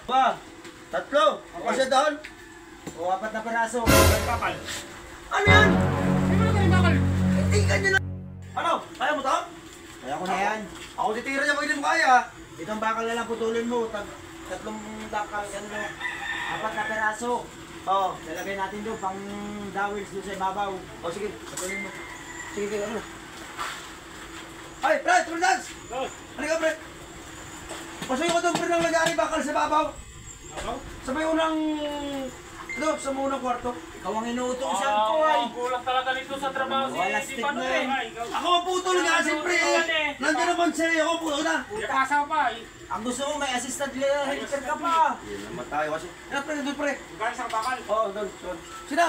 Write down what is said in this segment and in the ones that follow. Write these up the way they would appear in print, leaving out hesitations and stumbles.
Ba? Tatlo. Kasi doon. O, 4 na peraso. Bakal. Ano yan? Hindi mo na kayo bakal. Hindi ka nyo na. Ano? Kaya mo to? Kaya ko na yan. Ako titira niya, hindi mo kaya. Itong bakal na lang putulin mo. Tatlong bakal, ano, 4 na peraso. Oo. Lalagay natin doon pang dowels doon sa ibabaw. O sige, patuloy mo. Sige, ano? Ay, Fred, Fernandez! Oh. Halika, Fred. Pasuyo ko doon, Fred, ng lagari bakal sa babaw. Ako? Sa may unang... Ito, sa may unang kwarto. Ikaw ang inuutosan ko ay. Kulang talaga nito sa trabaho si Wala stick Pano na eh. Ako ang putol nga, siyempre eh. Nandiyan naman siya eh. Ako ang putol na. Pasa pa eh. Ang gusto mo may assistant helper ka pa. Yan naman tayo kasi. Yan, Fred, doon, Fred. Galing sa bakal. Oo, doon. Sina?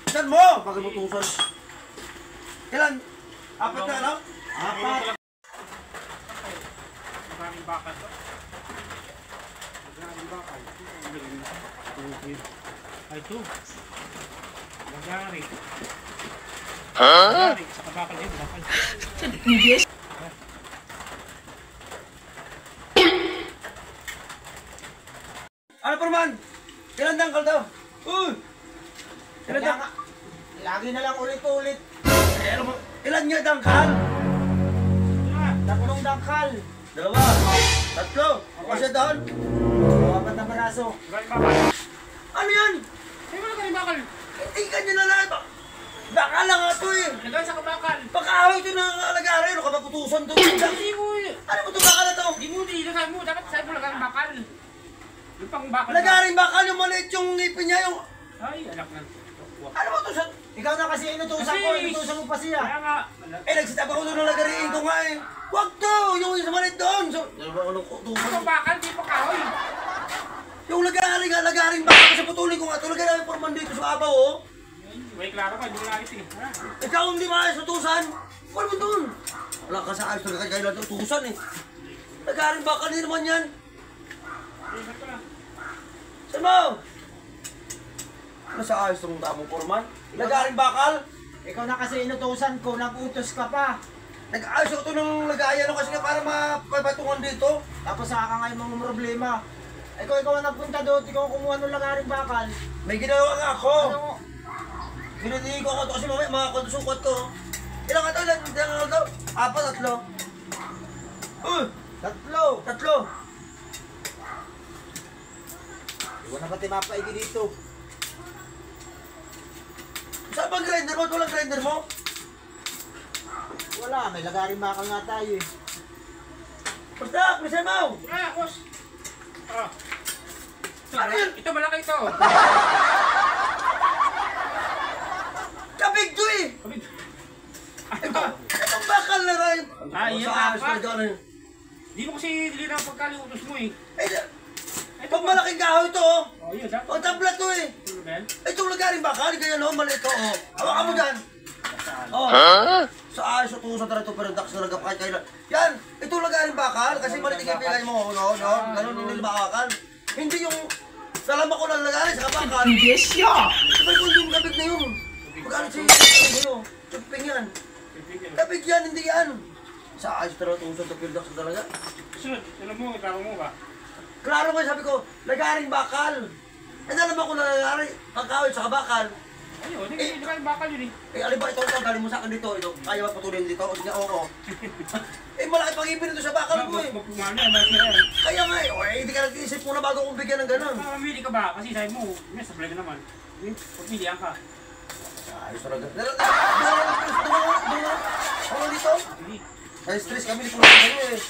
Saan mo? Pagkabutusan. Kailan? Apat na, ano? Apat. Maraming bakal to. Maraming bakal. Ay, ito. Magari. Magari. Sa bakal yun, bakal. Ano pa naman? Kailan dangkal daw? Uy! Kailan Kaya dangkal? nga, lagi na lang ulit-ulit. Eh, ano mo? Ilan nga dangkal? Tatlong dangkal. Dalawa. Tatlo. Ako siya doon. O, 4 na peraso. Galing bakal. Ano yan? Hindi mo na kayo bakal. Hindi ka nyo na lang. Baka lang nga ito eh. Galing sa bakal. Baka away ito na alagari. Ano ka maputusan ito? Hindi mo eh. Ano mo ito baka na ito? Hindi mo dito sa mo. Dapat sa mo lang ang bakal. Yung pang bakal. Lagaring bakal yung maliit yung ngipin niya yung... Ay, anak na. Ano mo ito sa... Ikaw na kasi inutusan ko, inutusan mo pa siya. Kaya nga. Eh, nagsitapa ko doon ng lagariin ko nga eh. Huwag to! Yung isa maliit doon. So, ano ko Ito bakal, di pa kahoy. yung lagaring bakal sa putulin ko nga. Ito lagaring porman dito sa abaw oh. May klaro ka, hindi mo nakit eh. Ha? Ikaw hindi maayos utusan. Wala mo doon. Wala ka sa ayos talaga kayo lang utusan eh. Lagaring bakal din naman yan. Ay, ko lang. Saan mo? Ano sa ayos itong tamong porman? Lagaring bakal? Ikaw na kasi inutusan ko, nag-utos ka pa. Nag-ayos ako ito ng lagayan kasi nga para mapatungan dito. Tapos saka ka ngayon mga problema. Ikaw ang nagpunta doon, ikaw ang kumuha ng lagaring bakal. May ginawa nga ako. Ano? Pinatihin ko ako ito kasi mamaya mga kondusungkot ko. Ilang nga ito? Ilang nga ito? Apat, tatlo. Tatlo. Tatlo. Iwan na ba tayo mapaigi dito? Saan ba grinder mo? Ito lang grinder mo? Wala, may lagaring bakal nga tayo eh. Basta, Cristian Mau! Ah, boss. Ah. Ano yan? Ito malaki ito. Kabig to eh! Itong bakal na rin. Ah, yan, Sa ayos apat. pa ito ano yun? Di mo kasi dili na pagkaliutos mo eh. Pag malaking kahoy ito oh. Oh, yun, dapat. O tabla to eh. Ano ba yan? Itong lagaring bakal, ganyan oh, mali ito oh. Hawakan mo dyan. Oh. Sa ayos utusan talaga ito pero dakas na nagkapakay kayo. Yan, itong lagaring bakal kasi mali tingin mo. No, ganun yung nilbakan. Hindi yung salama ko ng lagaring sa bakal. Hindi siya. Sabay ko yung kabig na yun. Magkano siya yung chuping yan. Kabig yan, hindi yan. Sa ayos talaga utusan ito pero dakas talaga. Sunod, alam mo, klaro mo ba? Klaro mo sabi ko, lagaring bakal. Eh alam ako na lagaring, pagkawin sa bakal. Ayun, hindi ka yung bakal yun eh. Eh, alin ba ito? Galing mo sa akin dito. Ito, kaya ba patuloy dito? O sige, oo. Eh, malaki pag-ibig nito sa bakal ko eh. Magpumano yan, bakit na yan? Kaya nga eh. O, eh, hindi ka nag-iisip muna bago kong bigyan ng gano'n. Mamili ka ba? Kasi sabi mo, may supply ka naman. Pagpilihan ka. Ayos talaga. Doon dito. Hindi. Ay, stress kami. Hindi ko lang kayo eh.